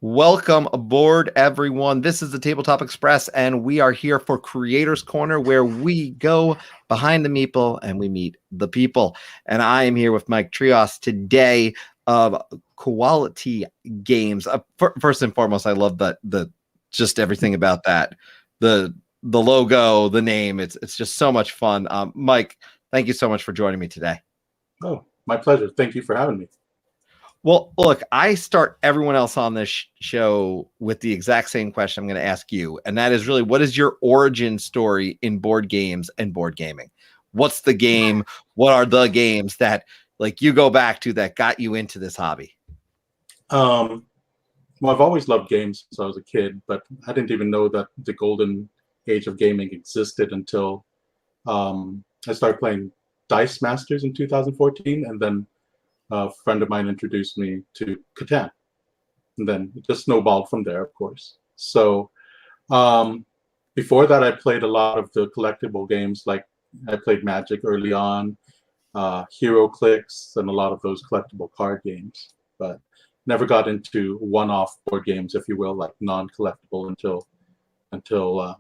Welcome aboard, everyone. This is the Tabletop Express, and we are here for Creators Corner, where we go behind the meeple and we meet the people. And I am here with Mike Trias today of Quality Games. First and foremost, I love the just everything about that. The logo, the name. It's just so much fun. Mike, thank you so much for joining me today. Oh, my pleasure. Thank you for having me. Well, look, I start everyone else on this show with the exact same question I'm going to ask you. And that is really, what is your origin story in board games and board gaming? What's the game? What are the games that you go back to that got you into this hobby? Well, I've always loved games since I was a kid, but I didn't even know that the golden age of gaming existed until I started playing Dice Masters in 2014. And then a friend of mine introduced me to Catan, and then it just snowballed from there, of course. So before that, I played a lot of the collectible games. Like I played Magic early on, Hero Clicks, and a lot of those collectible card games, but never got into one-off board games, if you will, like non-collectible until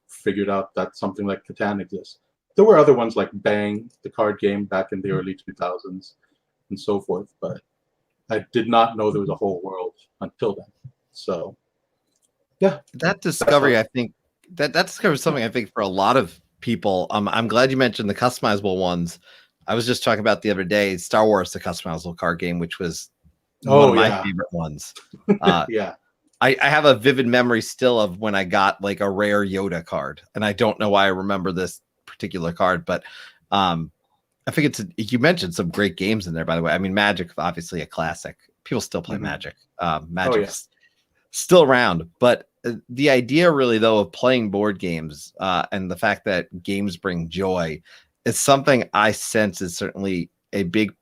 figured out that something like Catan exists. There were other ones like Bang, the card game back in the early 2000s, and so forth, but I did not know there was a whole world until then. So yeah, that discovery, I think that discovers something I think for a lot of people. I'm glad you mentioned the customizable ones. I was just talking about the other day, Star Wars, the customizable card game, which was one of my favorite ones. Yeah, I have a vivid memory still of when I got like a rare Yoda card, and I don't know why I remember this particular card, but I think you mentioned some great games in there, by the way. I mean, Magic, obviously a classic. People still play Magic. Magic's still around. But the idea really, though, of playing board games and the fact that games bring joy is something I sense is certainly a big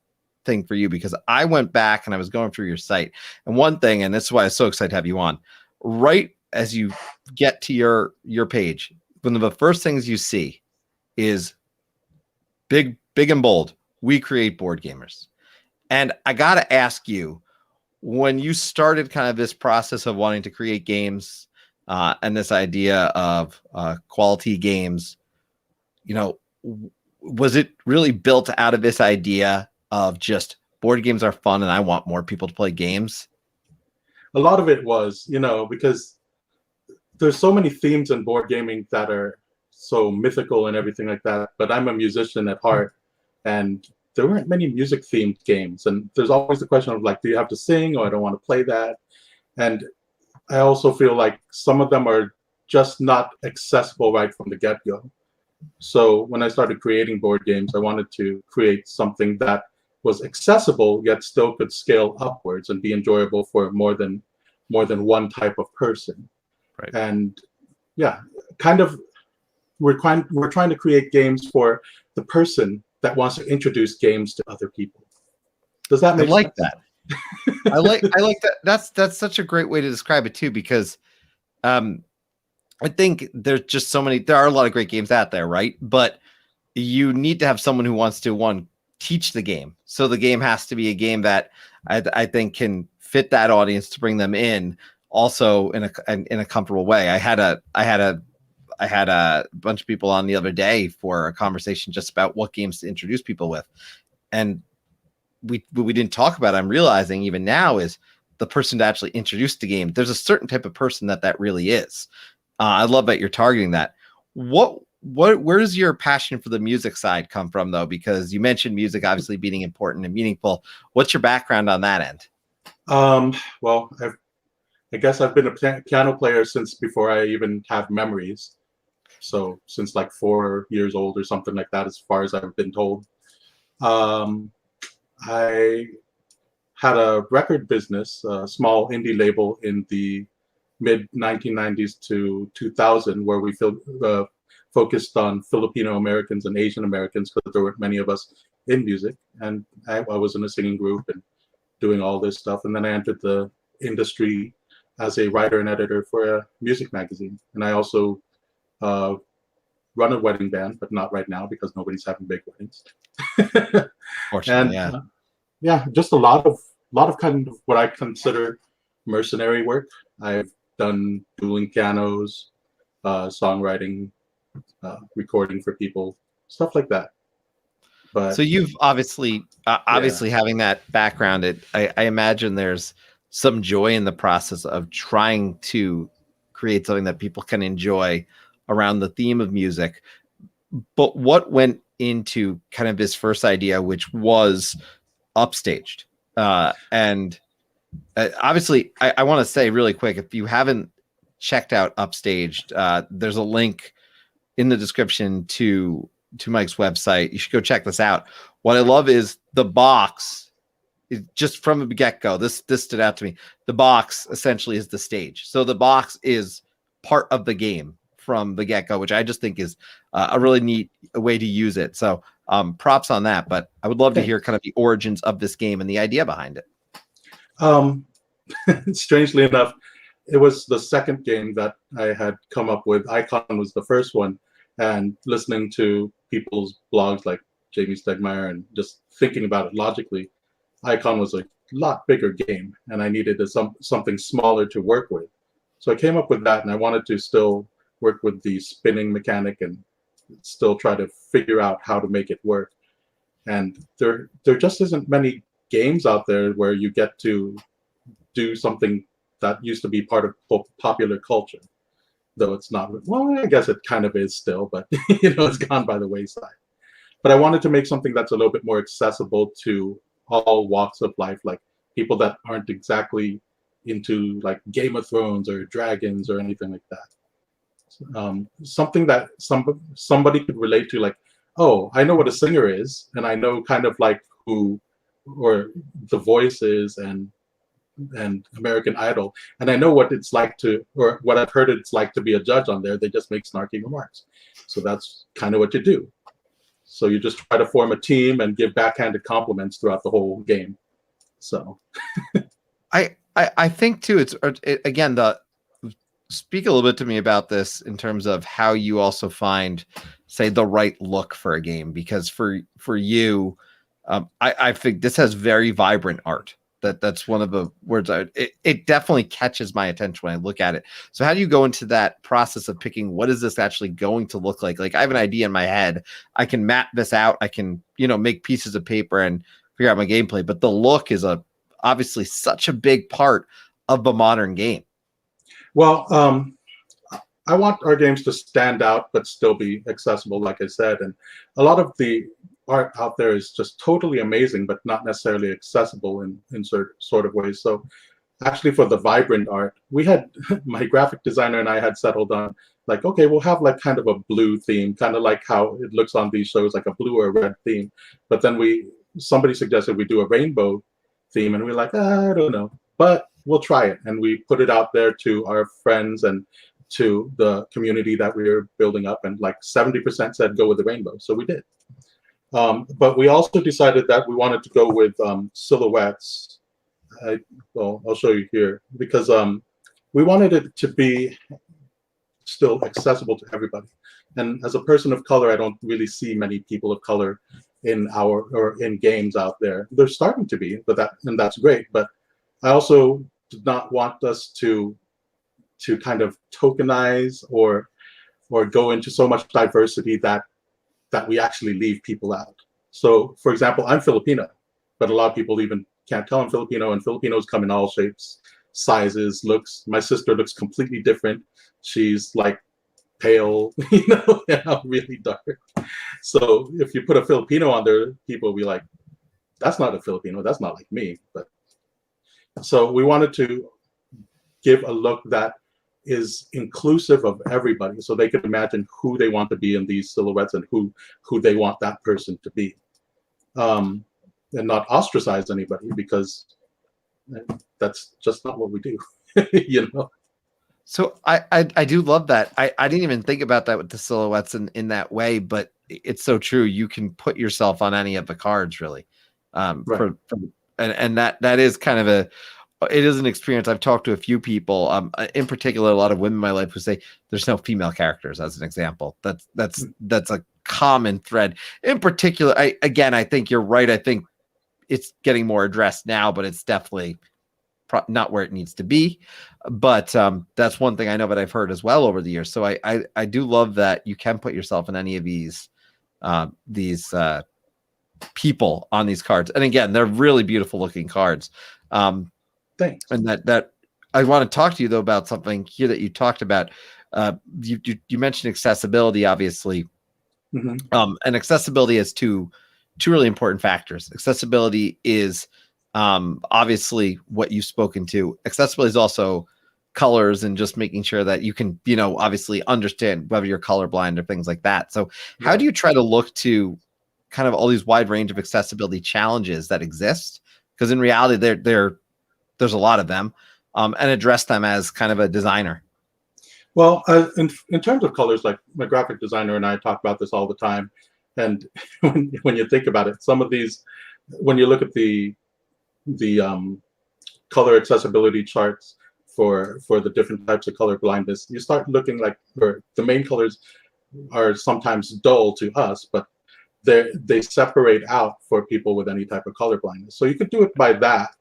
thing for you, because I went back and I was going through your site. And one thing, and this is why I'm so excited to have you on, right as you get to your page, one of the first things you see is big and bold, we create board gamers. And I got to ask you, when you started kind of this process of wanting to create games and this idea of quality games, was it really built out of this idea of just board games are fun and I want more people to play games? A lot of it was, because there's so many themes in board gaming that are so mythical and everything like that, but I'm a musician at heart, and there weren't many music themed games, and there's always the question of like, do you have to sing? Or I don't want to play that. And I also feel like some of them are just not accessible right from the get-go. So when I started creating board games, I wanted to create something that was accessible yet still could scale upwards and be enjoyable for more than one type of person. Right. And yeah, kind of we're trying to create games for the person that wants to introduce games to other people. Does that make sense? That. I like that. That's such a great way to describe it too, because I think there's just there are a lot of great games out there, right? But you need to have someone who wants to teach the game. So the game has to be a game that I think can fit that audience to bring them in also in a comfortable way. I had a bunch of people on the other day for a conversation just about what games to introduce people with. And we didn't talk about, I'm realizing even now, is the person to actually introduce the game. There's a certain type of person that really is. I love that you're targeting that. Where does your passion for the music side come from, though? Because you mentioned music obviously being important and meaningful. What's your background on that end? Well, I guess I've been a piano player since before I even have memories. So since like 4 years old or something like that, as far as I've been told. I had a record business, a small indie label in the mid 1990s to 2000, where we focused on Filipino Americans and Asian Americans, because there weren't many of us in music. And I was in a singing group and doing all this stuff. And then I entered the industry as a writer and editor for a music magazine. And I also run a wedding band, but not right now because nobody's having big weddings. Fortunately, and yeah, just a lot of kind of what I consider mercenary work. I've done dueling pianos, songwriting, recording for people, stuff like that. But so you've obviously having that background, I imagine there's some joy in the process of trying to create something that people can enjoy around the theme of music. But what went into kind of his first idea, which was Upstaged? And obviously, I want to say really quick, if you haven't checked out Upstaged, there's a link in the description to Mike's website. You should go check this out. What I love is the box is just from the get-go. This stood out to me. The box essentially is the stage. So the box is part of the game from the get-go, which I just think is a really neat way to use it. So props on that. But I would love to hear kind of the origins of this game and the idea behind it. Strangely enough, it was the second game that I had come up with. Icon was the first one, and listening to people's blogs like Jamie Stegmaier and just thinking about it logically, Icon was a lot bigger game, and I needed something smaller to work with. So I came up with that, and I wanted to still work with the spinning mechanic and still try to figure out how to make it work. And there just isn't many games out there where you get to do something that used to be part of popular culture, though it's not. Well, I guess it kind of is still, but it's gone by the wayside. But I wanted to make something that's a little bit more accessible to all walks of life, like people that aren't exactly into like Game of Thrones or dragons or anything like that. Something that somebody could relate to, like, oh, I know what a singer is, and I know kind of like who or the voice is and American Idol, and I know what it's like to, or what I've heard it's like to be a judge on there. They just make snarky remarks. So that's kind of what you do. So you just try to form a team and give backhanded compliments throughout the whole game. So I think too, again, speak a little bit to me about this in terms of how you also find, say, the right look for a game, because for you, I think this has very vibrant art. That's one of the words it definitely catches my attention when I look at it. So how do you go into that process of picking what is this actually going to look like? Like, I have an idea in my head. I can map this out. I can, make pieces of paper and figure out my gameplay, but the look is obviously such a big part of the modern game. Well, I want our games to stand out but still be accessible, like I said. And a lot of the art out there is just totally amazing, but not necessarily accessible in sort of ways. So actually, for the vibrant art, we had my graphic designer and I had settled on, like, okay, we'll have like kind of a blue theme, kind of like how it looks on these shows, like a blue or red theme. But then somebody suggested we do a rainbow theme, and we're like, I don't know, but we'll try it. And we put it out there to our friends and to the community that we were building up, and like 70% said go with the rainbow. So we did. But we also decided that we wanted to go with silhouettes. I'll show you here, because we wanted it to be still accessible to everybody. And as a person of color, I don't really see many people of color in games out there. They're starting to be, but that's great. But I also did not want us to kind of tokenize or go into so much diversity that we actually leave people out. So, for example, I'm Filipino, but a lot of people even can't tell I'm Filipino, and Filipinos come in all shapes, sizes, looks. My sister looks completely different. She's like pale, and I'm really dark. So if you put a Filipino on there, people will be like, that's not a Filipino, that's not like me. But so we wanted to give a look that is inclusive of everybody, so they can imagine who they want to be in these silhouettes and who they want that person to be, and not ostracize anybody, because that's just not what we do. So I do love that. I didn't even think about that with the silhouettes in that way, but it's so true. You can put yourself on any of the cards, really. Right. And that is kind of it is an experience. I've talked to a few people, in particular, a lot of women in my life, who say there's no female characters, as an example. That's a common thread. In particular, I think you're right. I think it's getting more addressed now, but it's definitely not where it needs to be, but that's one thing I know that I've heard as well over the years. So I do love that you can put yourself in any of these people on these cards, and again, they're really beautiful looking cards. Thanks. And that I want to talk to you though about something here that you talked about. You mentioned accessibility, obviously. And accessibility has two really important factors. Accessibility is obviously what you've spoken to. Accessibility is also colors and just making sure that you can, obviously understand whether you're colorblind or things like that. So how do you try to look to kind of all these wide range of accessibility challenges that exist? Because in reality, there's a lot of them, and address them as kind of a designer. Well, in terms of colors, like my graphic designer and I talk about this all the time. And when you think about it, some of these, when you look at the color accessibility charts for the different types of color blindness, you start looking like the main colors are sometimes dull to us, but they separate out for people with any type of color blindness. So you could do it by that.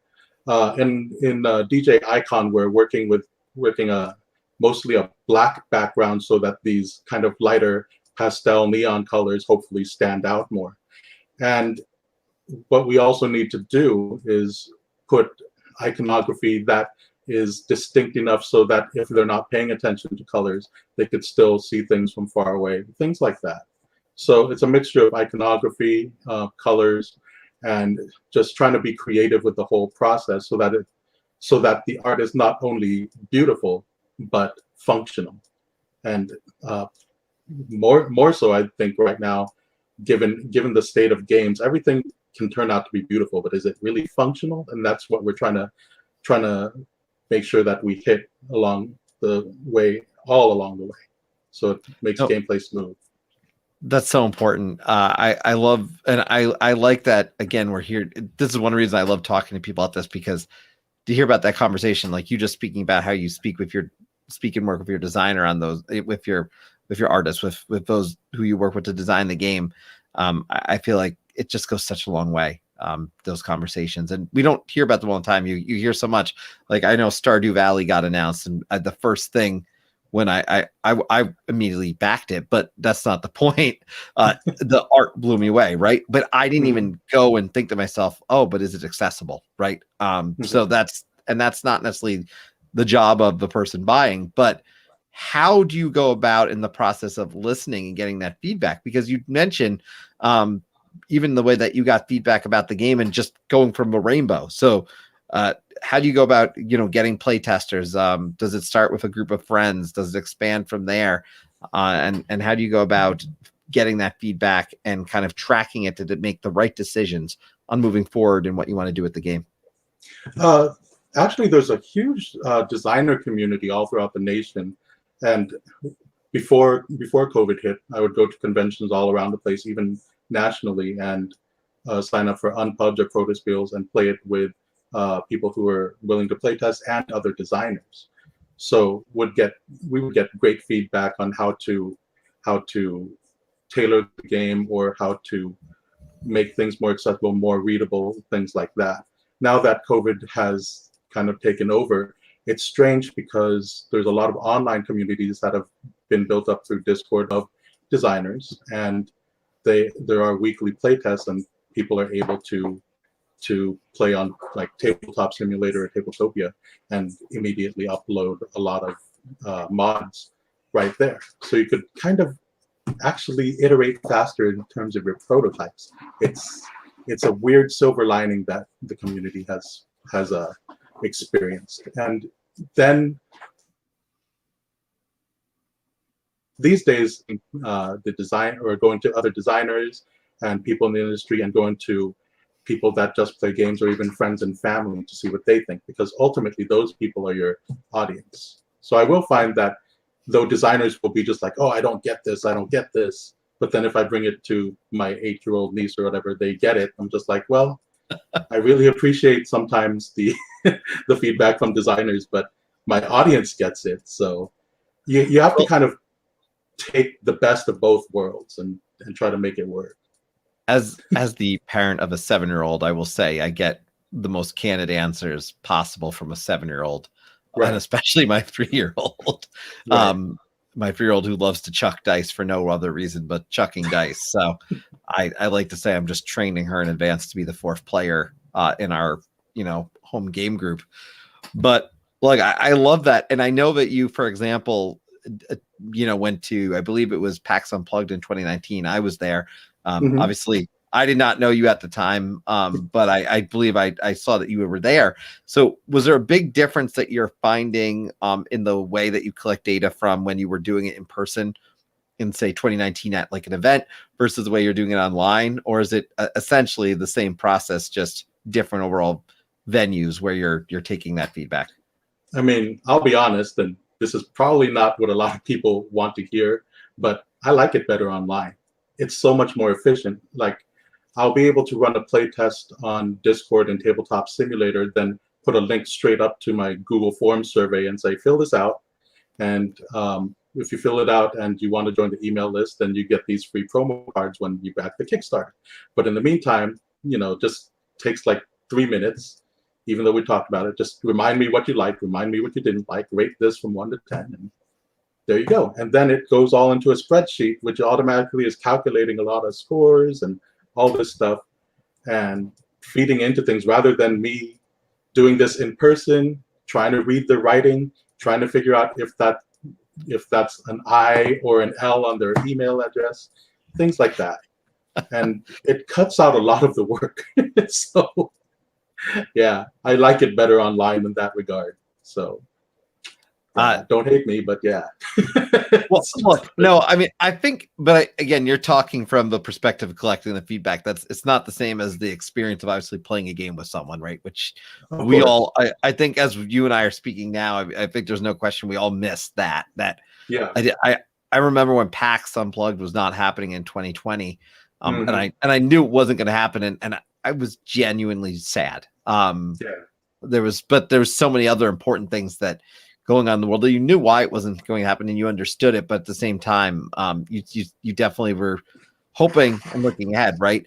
In DJ Icon, we're working mostly a black background so that these kind of lighter pastel neon colors hopefully stand out more. And what we also need to do is put iconography that is distinct enough so that if they're not paying attention to colors, they could still see things from far away, things like that. So it's a mixture of iconography, colors, and just trying to be creative with the whole process so that the art is not only beautiful, but functional. And more so, I think right now, given the state of games, everything can turn out to be beautiful, but is it really functional? And that's what we're trying to make sure that we hit all along the way, so it makes gameplay smooth. That's so important. I love, and I like that. Again, we're here. This is one reason I love talking to people about this, because to hear about that conversation, like you just speaking about how you speak and work with your designer on those, with your artists, with those who you work with to design the game. I feel like it just goes such a long way. Those conversations, and we don't hear about them all the time. You hear so much. Like I know Stardew Valley got announced, and the first thing when I immediately backed it, but that's not the point. The art blew me away, right? But I didn't even go and think to myself, oh, but is it accessible, right? So that's not necessarily the job of the person buying, but how do you go about in the process of listening and getting that feedback? Because you mentioned even the way that you got feedback about the game and just going from a rainbow. So how do you go about, getting play testers? Does it start with a group of friends? Does it expand from there? And how do you go about getting that feedback and kind of tracking it to make the right decisions on moving forward and what you want to do with the game? Actually, there's a huge designer community all throughout the nation. And before COVID hit, I would go to conventions all around the place, even nationally, and sign up for Unpubs or Protospiels and play it with people who were willing to play test and other designers. So we would get great feedback on how to tailor the game or how to make things more accessible, more readable, things like that. Now that COVID has kind of taken over, it's strange because there's a lot of online communities that have been built up through Discord of designers, and there are weekly playtests, and people are able to play on like Tabletop Simulator or Tabletopia and immediately upload a lot of mods right there. So you could kind of actually iterate faster in terms of your prototypes. It's a weird silver lining that the community has experienced. And then these days, the design or going to other designers and people in the industry and going to people that just play games or even friends and family to see what they think, because ultimately those people are your audience. So I will find that though designers will be just like, oh, I don't get this. But then if I bring it to my 8-year-old niece or whatever, they get it. I'm just like, well, I really appreciate sometimes the the feedback from designers, but my audience gets it. So you have to kind of take the best of both worlds and try to make it work. As the parent of a 7-year-old, I will say I get the most candid answers possible from a 7-year-old, Right. and especially my 3-year-old. Right. My 3-year-old who loves to chuck dice for no other reason but chucking dice. So I like to say I'm just training her in advance to be the fourth player in our home game group. But like I love that, and I know that you, for example, went to, I believe it was PAX Unplugged in 2019. I was there. Obviously, I did not know you at the time, but I believe I saw that you were there. So was there a big difference that you're finding in the way that you collect data from when you were doing it in person in, say, 2019 at like an event versus the way you're doing it online? Or is it essentially the same process, just different overall venues where you're taking that feedback? I mean, I'll be honest, and this is probably not what a lot of people want to hear, but I like it better online. It's so much more efficient. Like, I'll be able to run a play test on Discord and Tabletop Simulator, then put a link straight up to my Google Forms survey and say, fill this out. And if you fill it out and you want to join the email list, then you get these free promo cards when you back the Kickstarter. But in the meantime, just takes like 3 minutes, even though we talked about it. Just remind me what you liked, remind me what you didn't like, rate this from 1 to 10, and there you go. And then it goes all into a spreadsheet, which automatically is calculating a lot of scores and all this stuff and feeding into things, rather than me doing this in person, trying to read the writing, trying to figure out if that's an I or an L on their email address, things like that. And it cuts out a lot of the work. So yeah, I like it better online in that regard. So don't hate me, but yeah. Well, look, no, I mean, I think, but again, you're talking from the perspective of collecting the feedback. It's not the same as the experience of obviously playing a game with someone, right? Which we all, I think, as you and I are speaking now, I think there's no question we all miss that. Yeah. I remember when PAX Unplugged was not happening in 2020, and I knew it wasn't going to happen, and I was genuinely sad. There was so many other important things that going on in the world that you knew why it wasn't going to happen and you understood it, but at the same time, you definitely were hoping and looking ahead, right?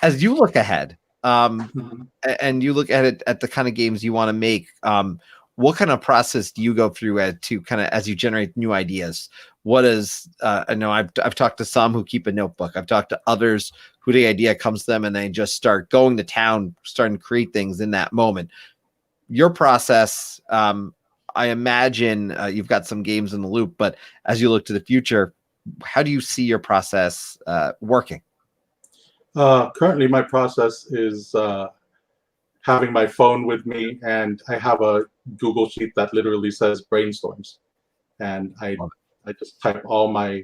As you look ahead, and you look at it at the kind of games you want to make, what kind of process do you go through as you generate new ideas? What is I know I've talked to some who keep a notebook. I've talked to others who the idea comes to them and they just start going to town, starting to create things in that moment. Your process, I imagine you've got some games in the loop, but as you look to the future, how do you see your process working? Currently, my process is having my phone with me, and I have a Google Sheet that literally says brainstorms. And I just type all my,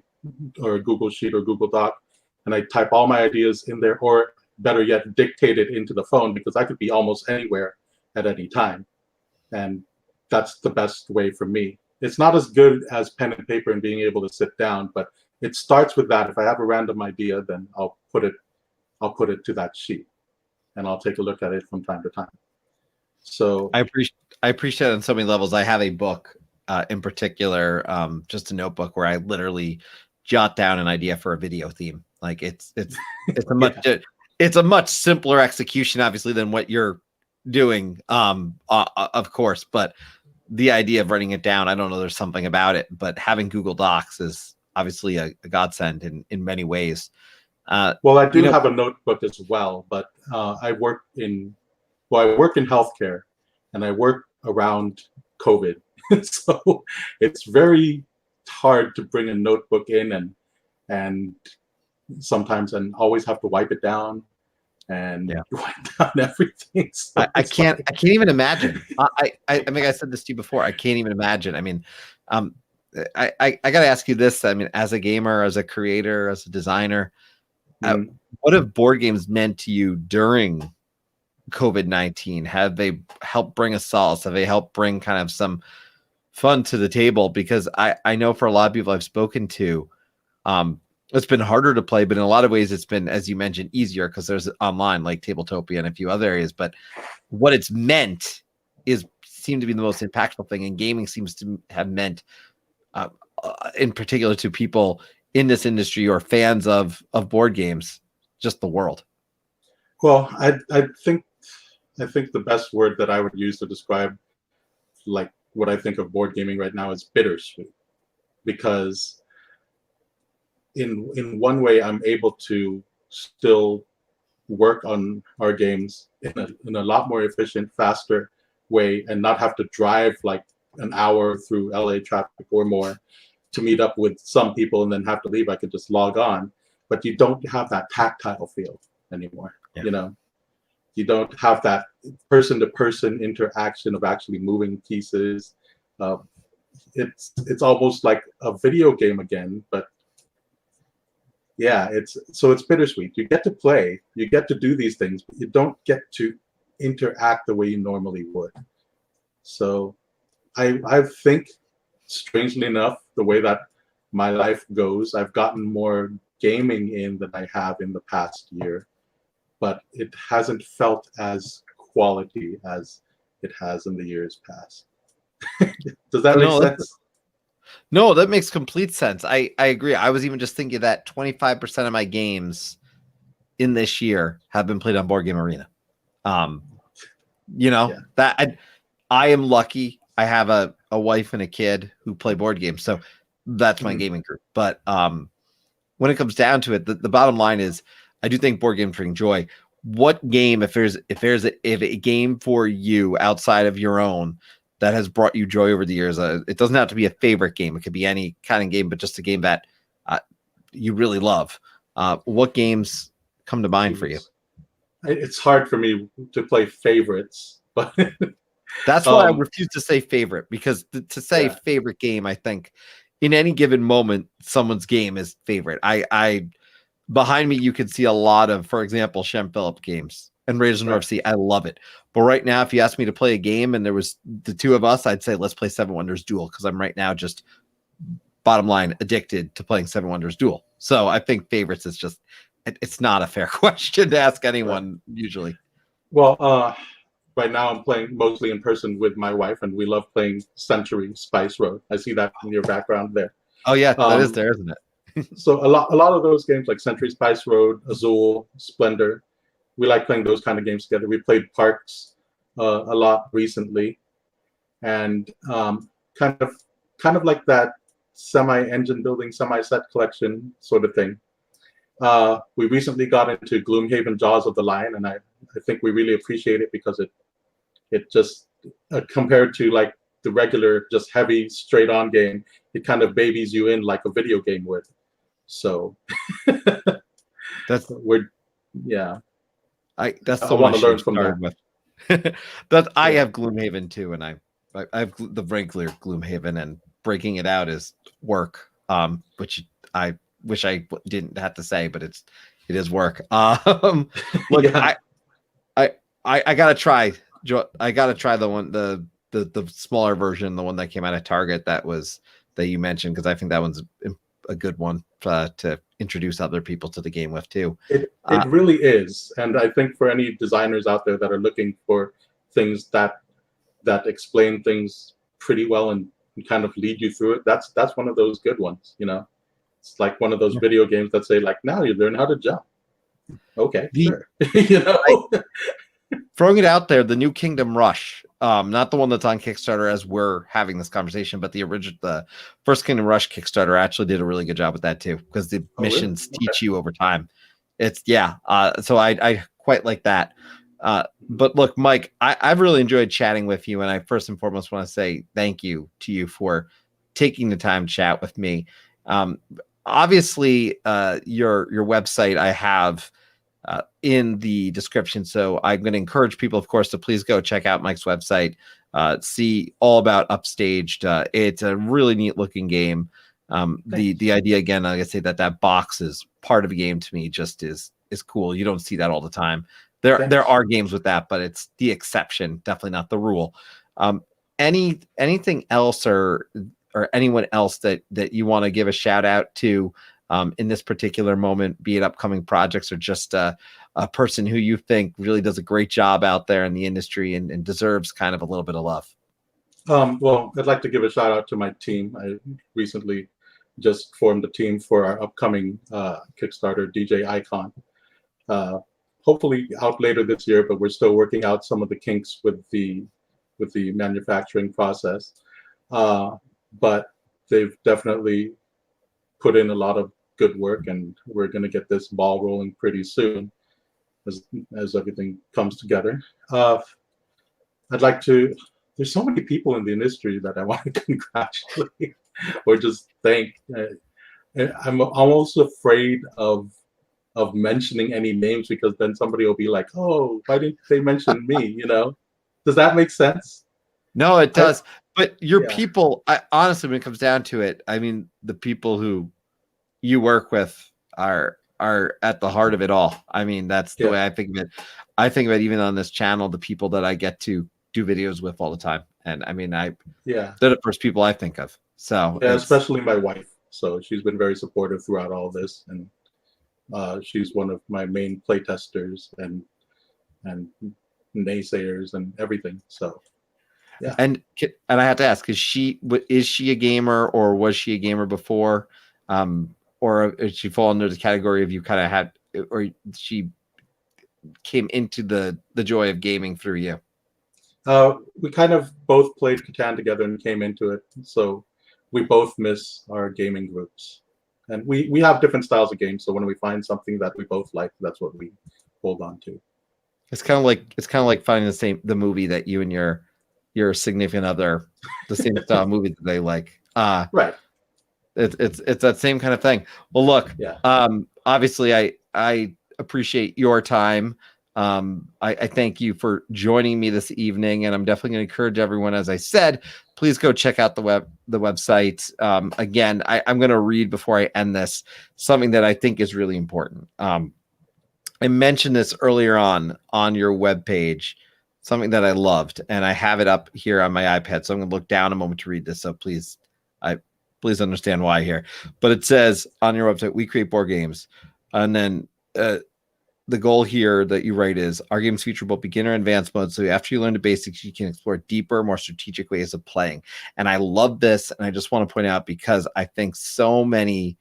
or Google Sheet or Google Doc, and I type all my ideas in there, or better yet, dictate it into the phone, because I could be almost anywhere at any time. And that's the best way for me. It's not as good as pen and paper and being able to sit down, but it starts with that. If I have a random idea, then I'll put it to that sheet, and I'll take a look at it from time to time. So I appreciate it on so many levels. I have a book in particular, just a notebook where I literally jot down an idea for a video theme. Like it's a much it's a much simpler execution, obviously, than what you're doing, of course, but the idea of writing it down, I don't know, there's something about it, but having Google Docs is obviously a godsend in many ways. Well, I do have a notebook as well, but I work in healthcare, and I work around COVID. So it's very hard to bring a notebook in and sometimes and always have to wipe it down and wipe down everything. So I can't even imagine. I mean, I said this to you before. I can't even imagine. I mean, I got to ask you this. I mean, as a gamer, as a creator, as a designer, what have board games meant to you during COVID-19? Have they helped bring a solace? Have they helped bring kind of some fun to the table? Because I know for a lot of people I've spoken to, it's been harder to play, but in a lot of ways it's been, as you mentioned, easier because there's online like Tabletopia and a few other areas. But what it's meant seemed to be the most impactful thing, and gaming seems to have meant, in particular to people in this industry or fans of board games, just the world. Well, I think I think the best word that I would use to describe like what I think of board gaming right now is bittersweet, because in one way I'm able to still work on our games in a lot more efficient, faster way, and not have to drive like an hour through LA traffic or more to meet up with some people and then have to leave. I could just log on, but you don't have that tactile feel anymore. Yeah. You know, you don't have that person-to-person interaction of actually moving pieces. It's almost like a video game again, but yeah, it's bittersweet. You get to play, you get to do these things, but you don't get to interact the way you normally would. So I think, strangely enough, the way that my life goes, I've gotten more gaming in than I have in the past year, but it hasn't felt as quality as it has in the years past. Does that make sense? No, that makes complete sense. I agree. I was even just thinking that 25% of my games in this year have been played on Board Game Arena. That I am lucky. I have a wife and a kid who play board games, so that's my gaming group. But when it comes down to it, the bottom line is I do think board games bring joy. What game, if a game for you outside of your own that has brought you joy over the years, it doesn't have to be a favorite game. It could be any kind of game, but just a game that you really love. What games come to mind for you? It's hard for me to play favorites, but that's why I refuse to say favorite, because to say favorite game, I think in any given moment, someone's game is favorite. I behind me, you could see a lot of, for example, Shem Phillips games and Raiders of the North Sea. I love it. But right now, if you asked me to play a game and there was the two of us, I'd say let's play Seven Wonders Duel, because I'm right now just bottom line addicted to playing Seven Wonders Duel. So I think favorites is just, it's not a fair question to ask anyone usually. Well, right now I'm playing mostly in person with my wife, and we love playing Century Spice Road. I see that in your background there. Oh yeah, that is there, isn't it? So a lot of those games like Century Spice Road, Azul, Splendor, we like playing those kind of games together. We played Parks a lot recently, and kind of like that semi-engine building, semi-set collection sort of thing. We recently got into Gloomhaven Jaws of the Lion, and I think we really appreciate it because it just compared to like the regular just heavy straight on game, it kind of babies you in like a video game would. So that's the I want to learn from that. With. I have Gloomhaven too, and I have the regular Gloomhaven, and breaking it out is work, which I wish I didn't have to say, but it is work. Look, I gotta try. I gotta try the one, the smaller version, the one that came out of Target that you mentioned, because I think that one's a good one to introduce other people to the game with too. It really is, and I think for any designers out there that are looking for things that explain things pretty well and kind of lead you through it, that's one of those good ones. You know, it's like one of those video games that say like, now you learn how to jump. Okay, sure. You know. Throwing it out there, the new Kingdom Rush, not the one that's on Kickstarter as we're having this conversation, but the first Kingdom Rush Kickstarter actually did a really good job with that too, because the missions teach you over time. It's so I quite like that. But look, Mike, I've really enjoyed chatting with you, and I first and foremost want to say thank you to you for taking the time to chat with me. Obviously, your website I have in the description, so I'm going to encourage people, of course, to please go check out Mike's website, see all about Upstaged. It's a really neat looking game. The idea, again, like I say, that box is part of a game, to me just is cool. You don't see that all the time. There are games with that, but it's the exception, definitely not the rule. Anything else or anyone else that you want to give a shout out to in this particular moment, be it upcoming projects or just a person who you think really does a great job out there in the industry and deserves kind of a little bit of love? Well, I'd like to give a shout out to my team. I recently just formed a team for our upcoming Kickstarter, DJ Icon. hopefully out later this year, but we're still working out some of the kinks with the manufacturing process. But they've definitely put in a lot of good work, and we're going to get this ball rolling pretty soon as everything comes together. I'd like to. There's so many people in the industry that I want to congratulate or just thank. I'm almost afraid of mentioning any names, because then somebody will be like, "Oh, why didn't they mention me?" You know, does that make sense? No, it does. But your Yeah. people, honestly, when it comes down to it, I mean, the people who you work with are at the heart of it all. I mean, that's the way I think of it. I think of it even on this channel, the people that I get to do videos with all the time. And I mean, they're the first people I think of. So yeah, especially my wife. So she's been very supportive throughout all this, and she's one of my main playtesters and naysayers and everything. So yeah. And I have to ask, is she a gamer, or was she a gamer before? Or did she fall under the category of you kind of had, or she came into the joy of gaming through you? We kind of both played Catan together and came into it. So we both miss our gaming groups. And we have different styles of games. So when we find something that we both like, that's what we hold on to. It's kind of like finding the movie that you and your significant other, the same style movie that they like. Right. It's that same kind of thing. Well, look, obviously I appreciate your time. I thank you for joining me this evening, and I'm definitely going to encourage everyone, as I said, please go check out the website. Again, I'm going to read before I end this something that I think is really important. I mentioned this earlier on your webpage, something that I loved, and I have it up here on my iPad. So I'm going to look down a moment to read this. So please understand why here. But it says on your website, we create board games. And then the goal here that you write is our games feature both beginner and advanced modes. So after you learn the basics, you can explore deeper, more strategic ways of playing. And I love this. And I just want to point out, because I think so many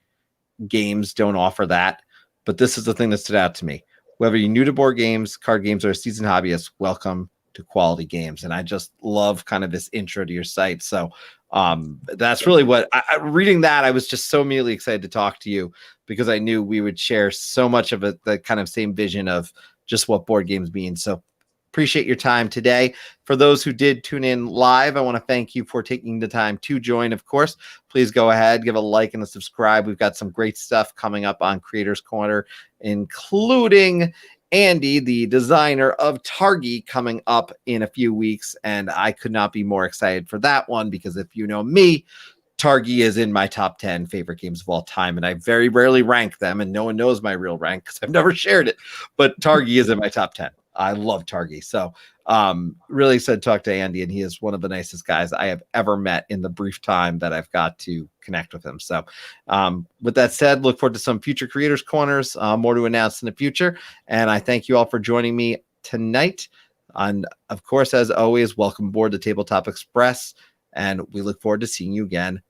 games don't offer that. But this is the thing that stood out to me. Whether you're new to board games, card games, or a seasoned hobbyist, welcome to Quality Games. And I just love kind of this intro to your site. So that's really what reading that, I was just so immediately excited to talk to you, because I knew we would share so much of it, the kind of same vision of just what board games mean. So appreciate your time today. For those who did tune in live, I want to thank you for taking the time to join. Of course, please go ahead, give a like and a subscribe. We've got some great stuff coming up on Creators Corner, including Andy, the designer of Targi, coming up in a few weeks. And I could not be more excited for that one, because if you know me, Targi is in my top 10 favorite games of all time. And I very rarely rank them, and no one knows my real rank because I've never shared it. But Targi is in my top 10. I love Targi. So really excited to talk to Andy, and he is one of the nicest guys I have ever met in the brief time that I've got to connect with him. So with that said, look forward to some future Creators Corners, more to announce in the future. And I thank you all for joining me tonight. And of course, as always, welcome aboard the Tabletop Express. And we look forward to seeing you again